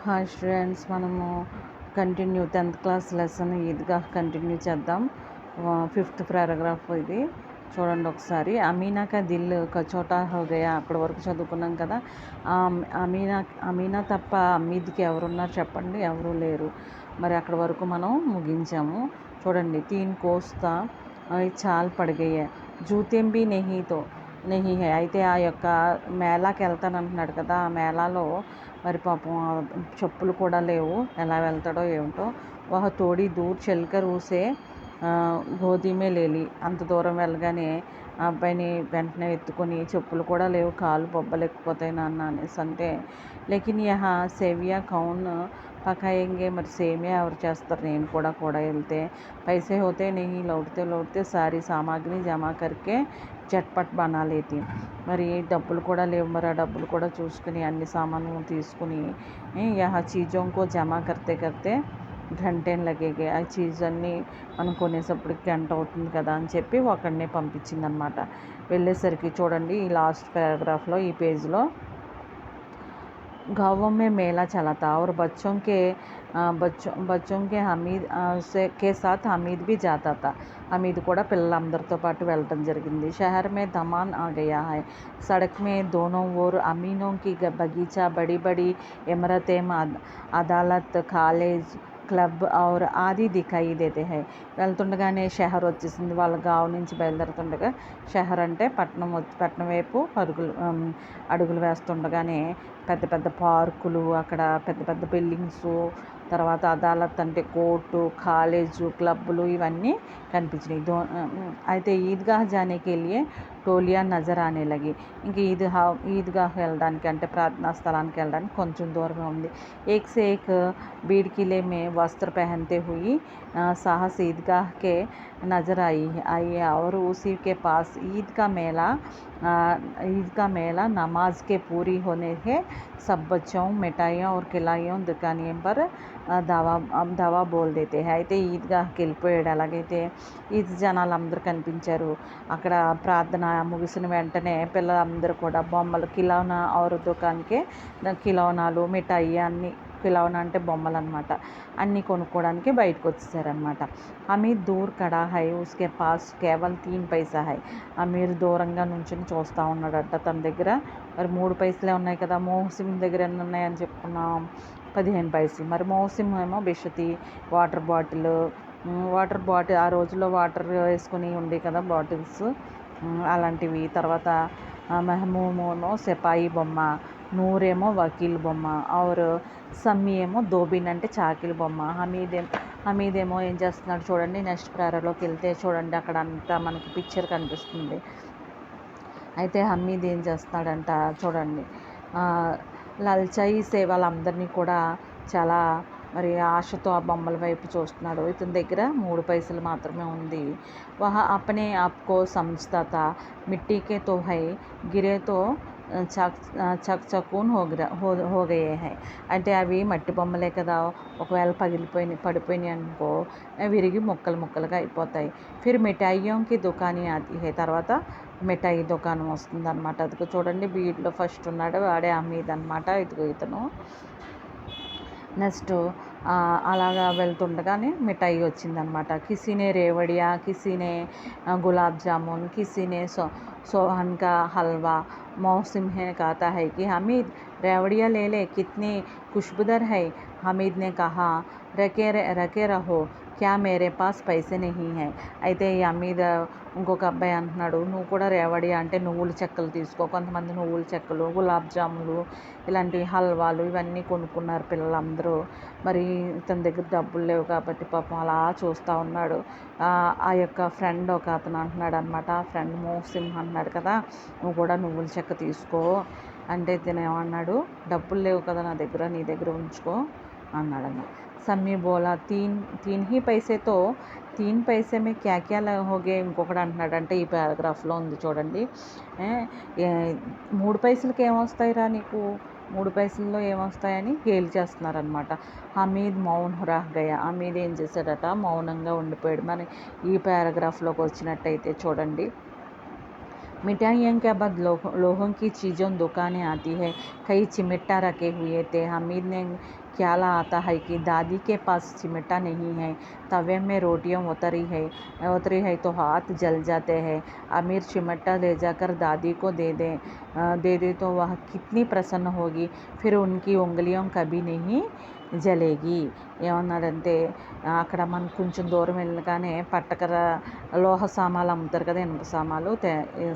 Hi students, మనము continue 10th class lesson Idgah continue చేద్దాం. 5th paragraph ఇది చూడండి ఒకసారి. అమీనా కా దిల్ కచోటా హో గయా, అప్పటి వరకు చదువుకున్నాం కదా. అమీనా తప్ప అమ్మీద్కి ఎవరున్నారు చెప్పండి, ఎవరు లేరు. మరి అక్కడి వరకు మనం ముగించాము. చూడండి, 3 కోస్తా చాల్ పడిగయ్యే జూతేం బి నెహీతో నెహీ హై. అయితే ఆ యొక్క మేళాకి వెళ్తానంటున్నాడు కదా, ఆ మేళాలో మరి పాపం చెప్పులు కూడా లేవు, ఎలా వెళ్తాడో ఏమిటో. వహ తోడి దూర్ చల్కర్ ఊసే గోధీమే లేలి, అంత దూరం వెళ్ళగానే ఆ అబ్బాయిని వెంటనే ఎత్తుకొని, చెప్పులు కూడా లేవు, కాలు బొబ్బలు ఎక్కిపోతాయి నాన్న అనేసి అంటే, లేకిన్ యహా సేవియా కౌన్ పకాయింగే, మరి సేమియా ఎవరు చేస్తారు, నేను కూడా వెళ్తే. పైసే హోతే నెహీ, లౌట్తే సారీ సామాగ్రి జమా కర్కే చట్పట్ బనా లేతి. మరి డబ్బులు కూడా లేవు, మరి ఆ డబ్బులు కూడా చూసుకుని అన్ని సామాన్లు తీసుకుని యహా చీజోంకో జమా కర్తే గంటేం లగేగే, ఆ చీజ్ అన్నీ మనం కొనేసప్పటికి గంట అవుతుంది కదా అని చెప్పి ఒకడినే పంపించిందనమాట. వెళ్ళేసరికి చూడండి, ఈ లాస్ట్ పారాగ్రాఫ్లో ఈ పేజ్లో, गाँवों में मेला चला था और बच्चों के हमीद के साथ हमीद भी जाता था. हमीद కూడా పిల్లలందరితో పాటు వెళ్ళటం జరిగింది. शहर में धमान आ गया है. सड़क में दोनों ओर अमीनों की बगीचा, बड़ी बड़ी इमारतें, अदालत, कॉलेज, క్లబ్ ఔర్ ఆది దిఖాయి దేతే హై. వెళ్తుండగానే షహర్ వచ్చేసింది. వాళ్ళ గావ్ నుంచి బయలుదేరుతుండగా, షహర్ అంటే పట్టణం వైపు అడుగులు వేస్తుండగానే పెద్ద పెద్ద పార్కులు, అక్కడ పెద్ద పెద్ద బిల్డింగ్స్, తర్వాత అదాలత్ అంటే కోర్టు, కాలేజు, క్లబ్బులు ఇవన్నీ కనిపించినాయి. అయితే ఈద్గాహ్ జానేకి వెళ్ళి టోలియా నజర్ ఆనే లగి. ఇంక ఈద్గాహ్ వెళ్ళడానికి అంటే ప్రార్థనా స్థలానికి వెళ్ళడానికి కొంచెం దూరమే ఉంది. ఏక్ సే ఏక్ భీడ్ కిలే మే వస్త్ర పహన్తే హుయి साहस ईदगाह के नज़र आई और उसी के पास ईद का मेला नमाज के पूरी होने के सब बच्चों मिठाइयों और खिलाइयों दुकानियों पर దవా బోల్ దేతే హై. అయితే ఈద్గాహ్కి వెళ్ళిపోయాడు. అలాగైతే ఈద్ జనాలు అందరూ కనిపించారు. అక్కడ ప్రార్థన ముగిసిన వెంటనే పిల్లలందరూ కూడా బొమ్మలు, కిలౌనా ఔర్ దుకాన్కి కిలౌనాలు, మిఠాయి అన్నీ, కిలౌనా అంటే బొమ్మలు అనమాట, అన్నీ కొనుక్కోవడానికి బయటకు వచ్చేసారనమాట. అమీర్ దూర్ కడా హై, ఉస్కే పాస్ కేవల్ 3 పైసా హై. అమీర్ దూరంగా నుంచుని చూస్తూ ఉన్నాడట. తన దగ్గర మరి 3 పైసలే ఉన్నాయి కదా. మోహసిన్ దగ్గర ఎన్ని ఉన్నాయని చెప్పుకున్నాం, 15 పైసలు. మరి మోహసిన్ ఏమో బిషతి వాటర్ బాటిల్ ఆ రోజుల్లో వాటర్ వేసుకుని ఉండే కదా బాటిల్స్, అలాంటివి. తర్వాత మెహమూమేమో సిపాయి బొమ్మ, నూరేమో వకీల్ బొమ్మ, ఔర్ సమ్మీ ఏమో దోబిన్ అంటే చాకిల్ బొమ్మ. హమీదేమో ఏం చేస్తున్నాడు చూడండి. నెక్స్ట్ ప్రేరలోకి వెళ్తే చూడండి, అక్కడ అంతా మనకి పిక్చర్ కనిపిస్తుంది. అయితే హమీద్ ఏం చేస్తున్నాడంట చూడండి, లల్చాయి సేవలందరినీ కూడా చాలా మరి ఆశతో ఆ బొమ్మల వైపు చూస్తున్నాడు. ఇతని దగ్గర 3 పైసలు మాత్రమే ఉంది. వహ అప్నే ఆప్కో సమజ్తా తా మిట్టీకే తో హై గిరేతో చక్చకూన్ హో గయే హై. అంటే అవి మట్టి బొమ్మలే కదా, ఒకవేళ పడిపోయినాయి అనుకో, విరిగి ముక్కలుగా అయిపోతాయి. ఫిర్ మిఠాయియోంకి దుకాని ఆతి హై. తర్వాత మిఠాయి దుకాణం వస్తుంది అనమాట. అదిగో చూడండి, బీడ్లో ఫస్ట్ ఉన్నాడు, వాడే హమీద్ అనమాట. ఇదిగో ఇతను. నెక్స్ట్ అలాగా వెళ్తుండగానే మిఠాయి వచ్చిందనమాట. కిసీనే రేవడియా, కిసీనే గులాబ్ జామున్, కిసీనే सोहन का हलवा. मौसम है कहता है कि हमीद रेवड़िया ले ले, कितनी खुशबूदार है. हमीद ने कहा, रखे रहो, क्या मेरे पास पैसे नहीं हैं. అయితే ఈ హమీద్ ఇంకొక అబ్బాయి అంటున్నాడు, నువ్వు కూడా రేవడియా అంటే నువ్వుల చెక్కలు తీసుకో. కొంతమంది నువ్వుల చెక్కలు, గులాబ్ జాములు, ఇలాంటి హల్వాలు ఇవన్నీ కొనుక్కున్నారు పిల్లలందరూ. మరి ఇతని దగ్గర డబ్బులు లేవు కాబట్టి పాపం అలా చూస్తూ ఉన్నాడు. ఆ యొక్క ఫ్రెండ్ ఒక అతను అంటున్నాడు అనమాట, ఫ్రెండ్ మోహసిన్ అంటున్నాడు కదా, నువ్వు కూడా నువ్వుల చెక్క తీసుకో అంటే ఇతను ఏమన్నాడు, డబ్బులు లేవు కదా నా దగ్గర, నీ దగ్గర ఉంచుకో అన్నాడన్న. సమ్మీ బోలా, తీన్ హీ పైసేతో 3 పైసే మే క్యా క్యా హోగే. ఇంకొకటి అంటున్నాడు, అంటే ఈ పారాగ్రాఫ్లో ఉంది చూడండి, 3 పైసలకి ఏమొస్తాయిరా నీకు, 3 పైసల్లో ఏమొస్తాయని గేలి చేస్తున్నారనమాట. హమీద్ మౌన్ రహ్ గయా. హమీద్ ఏం చేశాడట, మౌనంగా ఉండిపోయాడు. మరి ఈ పారాగ్రాఫ్లోకి వచ్చినట్టయితే చూడండి, मिठाइयों के बाद लोगों की चीज़ों दुकानें आती है. कई चिमटा रखे हुए थे. हमीद ने ख्याल आता है कि दादी के पास चिमटा नहीं है, तवे में रोटियां उतरी है तो हाथ जल जाते हैं। अमीर चिमटा ले जाकर दादी को दे दे तो वह कितनी प्रसन्न होगी, फिर उनकी उंगलियों कभी नहीं జలేగి. ఏమన్నాడంటే అక్కడ మనం కొంచెం దూరం వెళ్ళగానే పట్టకర లోహ సామాన్లు అమ్ముతారు కదా, ఇనుప సామాన్లు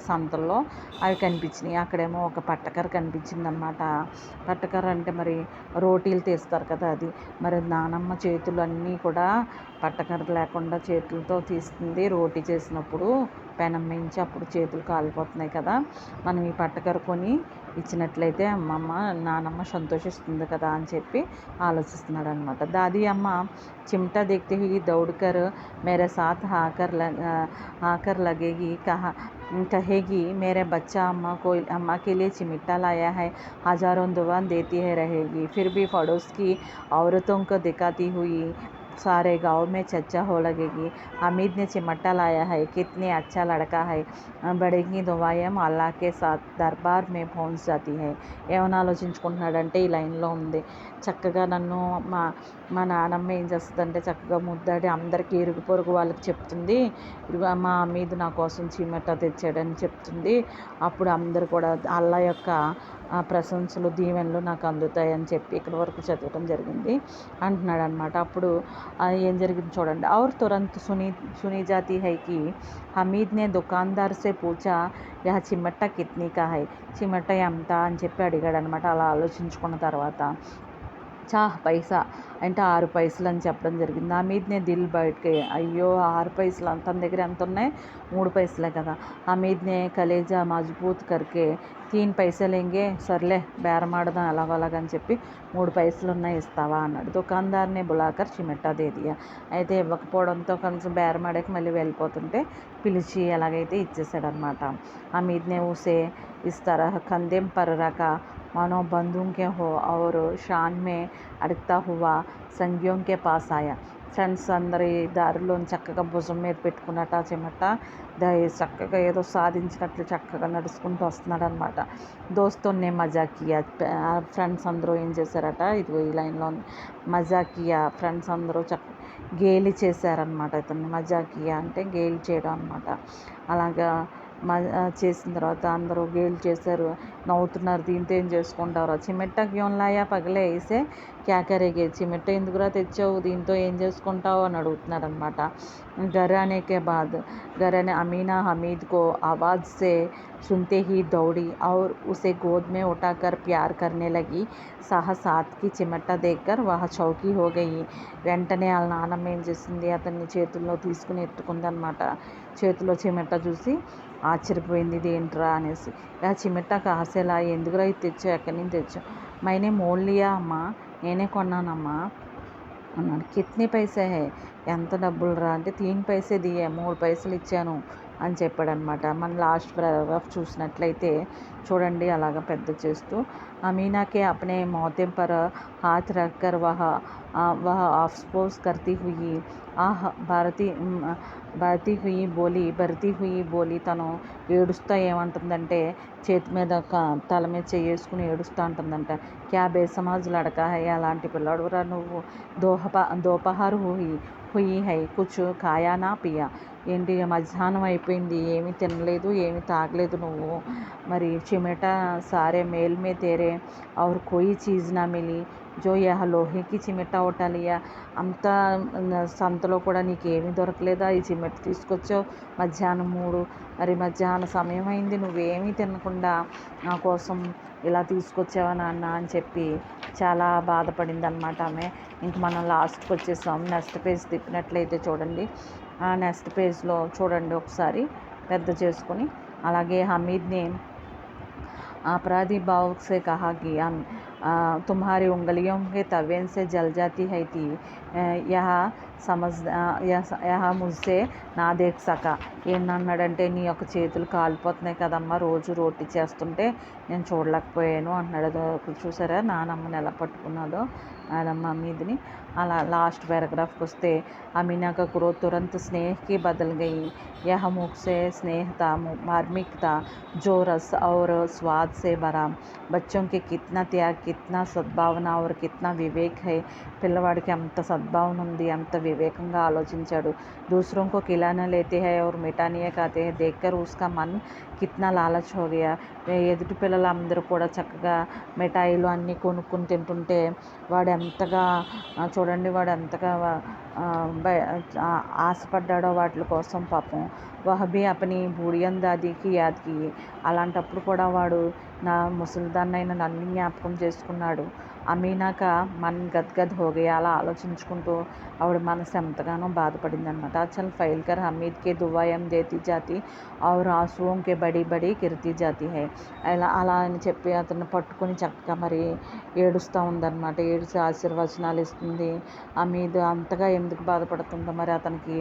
సంతల్లో అవి కనిపించినాయి. అక్కడేమో ఒక పట్టకర కనిపించిందనమాట. పట్టకర అంటే మరి రోటీలు తీస్తారు కదా అది. మరి నానమ్మ చేతులు అన్నీ కూడా పట్టకర లేకుండా చేతులతో తీస్తుంది రోటీ చేసినప్పుడు. పెనం మించి అప్పుడు చేతులు కాలిపోతున్నాయి కదా, మనం ఈ పట్టకర కొని ఇచ్చినట్లయితే నానమ్మ సంతోషిస్తుంది కదా అని చెప్పి ఆలోచిస్తున్నాడు అనమాట. దాది అమ్మ चिमटा देखते ही दौड़कर मेरे साथ आकर लगेगी, कहेगी मेरे बच्चा अम्मा के लिए चिमटा लाया है, हजारों दुआ देती है रहेगी। फिर भी पड़ोस की औरतों को दिखाती हुई सारे गांव में चर्चा हो लगेगी, हमीद ने चिमटा लाया है, कितने अच्छा लड़का है। बड़ेगी दुआएं अल्लाह के साथ दरबार में पहुंच जाती है. ఏమని ఆలోచించుకుంటున్నాడంటే ఈ లైన్లో ఉంది, చక్కగా నన్ను మా నానమ్మ ఏం చేస్తుందంటే చక్కగా ముద్దాడి అందరికీ ఇరుగు పొరుగు వాళ్ళకి చెప్తుంది, మా అమీద్ నా కోసం చిమట తెచ్చాడని చెప్తుంది. అప్పుడు అందరు కూడా అల్లా యొక్క ప్రశంసలు దీవెనలు నాకు అందుతాయని చెప్పి ఇక్కడ వరకు చదవడం జరిగింది అంటున్నాడు అనమాట. అప్పుడు ఏం జరిగింది చూడండి. और तुरंत सुनी जाती है कि हमीद ने दुकानदार से पूछा यह चिमटा कितने का है, చిమట ఎంత అని చెప్పి అడిగాడు అనమాట. అలా ఆలోచించుకున్న తర్వాత పైసా అంటే 6 పైసలు అని చెప్పడం జరిగింది. హమీద్నే దిల్ బయటకి, అయ్యో 6 పైసలు తన దగ్గర ఎంత ఉన్నాయి, 3 పైసలే కదా. హమీద్నే కలేజా మజబూత్ కరికే 3 పైసలు లేంగే, సర్లే బేరమాడదాం అలాగని చెప్పి 3 పైసలు ఉన్నాయి ఇస్తావా అన్నాడు. దుకాణదార్ని బులాకర్ చిమెట్టా దేదియా. అయితే ఇవ్వకపోవడంతో కొంచెం బేరమాడకి మళ్ళీ వెళ్ళిపోతుంటే పిలిచి ఎలాగైతే ఇచ్చేసాడనమాట. హమీద్నే ఊసే इस तरह कंधे पर रखा मानो बंदूक के हो और शान में अड़कता हुआ संगियों के पास आया. ఫ్రెండ్స్ అందరి దారిలో చక్కగా భుజం మీద పెట్టుకున్నట్టు ఆ చిమట చక్కగా ఏదో సాధించినట్లు చక్కగా నడుచుకుంటూ వస్తున్నాడు అనమాట. దోస్తోనే మజాకియా, ఫ్రెండ్స్ అందరూ ఏం చేశారట, ఇది ఈ లైన్లో మజాకియా, ఫ్రెండ్స్ అందరూ గేలి చేశారనమాట. ఇతన్ని మజాకియా అంటే గేలి చేయడం అనమాట. అలాగా చేసిన తర్వాత అందరూ గేలు చేశారు, నవ్వుతున్నారు. దీంతో ఏం చేసుకుంటారు, చిమెట్టా క్యోన్ లాయా పగలే ఇసే క్యా కరేగే, చిమెట్ట ఎందుకురా తెచ్చావు, దీంతో ఏం చేసుకుంటావు అని అడుగుతున్నారు అనమాట. घर आने के बाद अमीना हमीद को आवाज़ से सुनते ही दौड़ी और उसे गोद में उठाकर प्यार करने लगी. साहसात की चिमटा देखकर वह चौकी हो गई. వెంటనే వాళ్ళ నాన్నమ్మ ఏం చేసింది, అతన్ని చేతుల్లో తీసుకుని ఎత్తుకుందనమాట. చేతిలో చిమెట్ట చూసి ఆశ్చర్యపోయింది, ఇది ఏంట్రా అనేసి. ఆ చిమెట్ట కాసేలా, ఎందుకురా ఇది తెచ్చావు, ఎక్కడి నుంచి తెచ్చావు, మైనే మోల్ లియా అమ్మా, నేనే కొన్నానమ్మా అన్నాడు. కిత్నీ పైసే హే, ఎంత డబ్బులు రా అంటే 3 పైసే దియే, 3 పైసలు ఇచ్చాను అని చెప్పాడనమాట. మన లాస్ట్ పారాగ్రాఫ్ చూసినట్లయితే చూడండి, అలాగ పెద్ద చేస్తూ అమీనాకే అప్నే మౌతే పర్ హాత్ రక్కర్ వహ అఫ్సోస్ కర్తీ హుయి భర్తీ హుయి బోలి, తను ఏడుస్తా ఏమంటుందంటే, చేతి మీద తల మీద చేసుకుని ఏడుస్తూ ఉంటుందంట. క్యా బేసమాజ్ లడకా హై, అలాంటి పిల్లాడురా నువ్వు, దోపహార్ హుయి హై కుచ్ ఖాయా నా పియా, ఏంటి మధ్యాహ్నం అయిపోయింది, ఏమీ తినలేదు, ఏమీ తాగలేదు నువ్వు. మరి చిమెట సారే మేల్ మే తేరే ఔర్ కోయి చీజ్ నా మిలి జో యహ లోహేకి చిమెట ఉఠా లియా, అంత సంతలో కూడా నీకేమీ దొరకలేదా, ఈ చిమెట తీసుకొచ్చావు మధ్యాహ్నం 3, మరి మధ్యాహ్నం సమయం అయింది, నువ్వేమీ తినకుండా నా కోసం ఇలా తీసుకొచ్చావా నాన్న అని చెప్పి చాలా బాధపడింది అనమాట ఆమె. ఇంక మనం లాస్ట్కి వచ్చేసాం. నెక్స్ట్ పేజ్ తిప్పినట్లయితే చూడండి, ఆ నెక్స్ట్ పేజ్లో చూడండి ఒకసారి పెద్ద చేసుకొని. అలాగే హమీద్ని अपराधी भाव से कहा कि तुम्हारी उंगलियों के तवे से जल जाती है थी, यह मुझसे నా దేఖ్ సకా. ఏంటన్నాడంటే, నీ యొక్క చేతులు కాలిపోతున్నాయి కదమ్మా, రోజు రోటీ చేస్తుంటే నేను చూడలేకపోయాను అంటున్నాడు. చూసారా నానమ్మని ఎలా పట్టుకున్నాడో నానమ్మ మీదని. అలా లాస్ట్ पैराग्राफ వస్తే अमीना का क्रोध तुरंत स्नेह की बदल गई. यह मुख से स्नेह था, मार्मिक था, जो रस और स्वाद से भरा. बच्चों के कितना त्याग की కిత్నా సద్భావన और कितना विवेक है పిల్లవాడికి అంత సద్భావన ఉంది, అంత వివేకంగా ఆలోచించాడు. दूसरों को खिलाना लेते हैं और मिटाने खाते हैं देखकर उसका मन కిత్నా లాలచ్ హో గయా. ఎదుటి పిల్లలందరూ కూడా చక్కగా మిఠాయిలు అన్నీ కొనుక్కొని తింటుంటే వాడు ఎంతగా చూడండి వాడు ఎంతగా ఆశపడ్డాడో వాటి కోసం పాపం. వహబీ అపని బూడియన్ దాదీకి యాద్కి. అలాంటప్పుడు కూడా వాడు నా ముసలిదాన్నైనా నన్ను జ్ఞాపకం చేసుకున్నాడు. అమీనాక మన్ గద్గద్ హో గయా. అలా ఆలోచించుకుంటూ ఆవిడ మనసు ఎంతగానో బాధపడిందనమాట. చల్ ఫైల్ కర్ హమీద్కి దువాయం దేతి జాతి और आंसुओं के बड़ी बड़ी గిరితి జాతి హై. అలా అని చెప్పి అతన్ని పట్టుకొని చక్కగా మరి ఏడుస్తూ ఉందన్నమాట. ఏడిచి ఆశీర్వచనాలు ఇస్తుంది. హమీద్ అంతగా ఎందుకు బాధపడుతుందో మరి అతనికి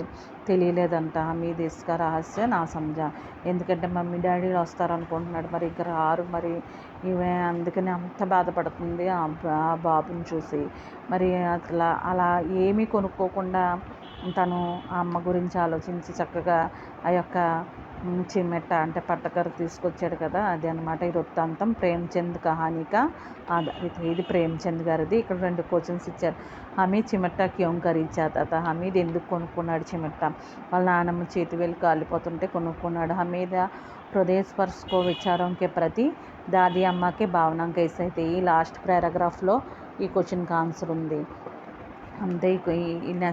తెలియలేదంట. హమీద్ ఇస్కా రహస్య నా సంజా. ఎందుకంటే మమ్మీ డాడీలు వస్తారనుకుంటున్నాడు, మరి ఇంకా రారు, మరి ఇవే అందుకని అంత బాధపడుతుంది ఆ బాబుని చూసి. మరి అలా ఏమీ కొనుక్కోకుండా తను ఆ అమ్మ గురించి ఆలోచించి చక్కగా ఆ యొక్క చిమెట్ట అంటే పట్టకర్ర తీసుకొచ్చాడు కదా, అది అనమాట ఈ వృత్తాంతం. ప్రేమ్చంద్ కహానిక ఇది ప్రేమ్చంద్ గారిది. ఇక్కడ 2 క్వశ్చన్స్ ఇచ్చారు. హమీద్ చిమెట్ట క్యోం ఖరీదా. హమీద్ ఎందుకు కొనుక్కున్నాడు చిమెట్ట? వాళ్ళ నాన్నమ్మ చేతి వేలు కాలిపోతుంటే కొనుక్కున్నాడు. హమీద్ హృదయ స్పర్శకో విచారం కే ప్రతి దాది అమ్మకి భావన కైసే. అయితే ఈ లాస్ట్ పారాగ్రాఫ్లో ఈ క్వశ్చన్కి ఆన్సర్ ఉంది. అంతే. ఈ నెక్స్ట్